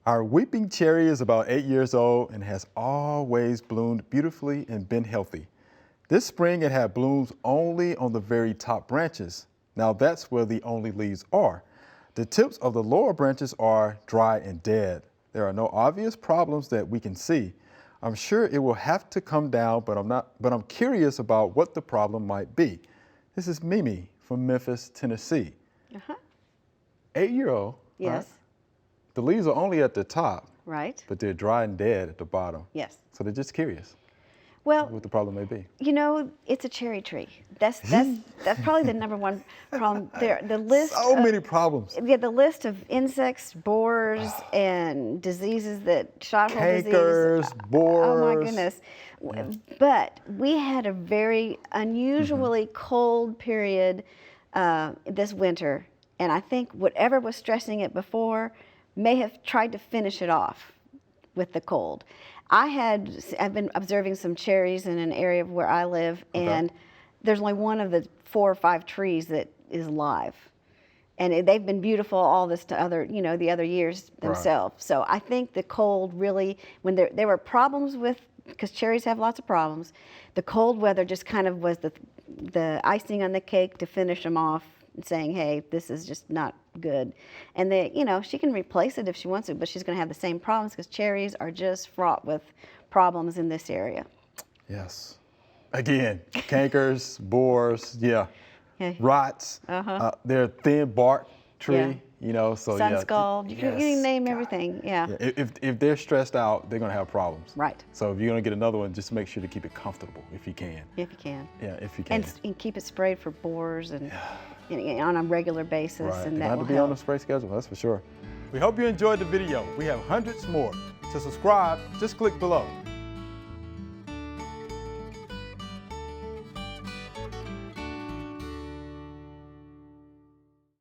Our weeping cherry is about 8 years old and has always bloomed beautifully and been healthy. This spring it had blooms only on the very top branches. Now that's where the only leaves are. The tips of the lower branches are dry and dead. There are no obvious problems that we can see. I'm sure it will have to come down, but I'm curious about what the problem might be. This is Mimi from Memphis, Tennessee. 8-year-old. Yes. Right? The leaves are only at the top. Right. But they're dry and dead at the bottom. Yes. So they're just curious. Well, What the problem may be. you know, it's a cherry tree. That's probably the number one problem. The list. So many problems. Yeah, the list of insects, borers, and diseases that shot hole disease. Cankers, borers. Oh my goodness. Yeah. But we had a very unusually cold period this winter, and I think whatever was stressing it before may have tried to finish it off with the cold. I've been observing some cherries in an area where I live, and there's only one of the 4 or 5 trees that is live. And they've been beautiful all this the other years themselves. Right. So I think the cold really, when there were problems with, because cherries have lots of problems, the cold weather just kind of was the icing on the cake to finish them off, saying, hey, this is just not good. And she can replace it if she wants to, but she's going to have the same problems because cherries are just fraught with problems in this area. Yes. Again, cankers, borers, rots. They're a thin bark tree, so sun skull. You can name everything. Yeah. If they're stressed out, they're going to have problems. Right. So if you're going to get another one, just make sure to keep it comfortable if you can. If you can. Yeah, if you can. And keep it sprayed for borers and on a regular basis. Right. And You that have will to be help. on the spray schedule, that's for sure. We hope you enjoyed the video. We have hundreds more. To subscribe, just click below.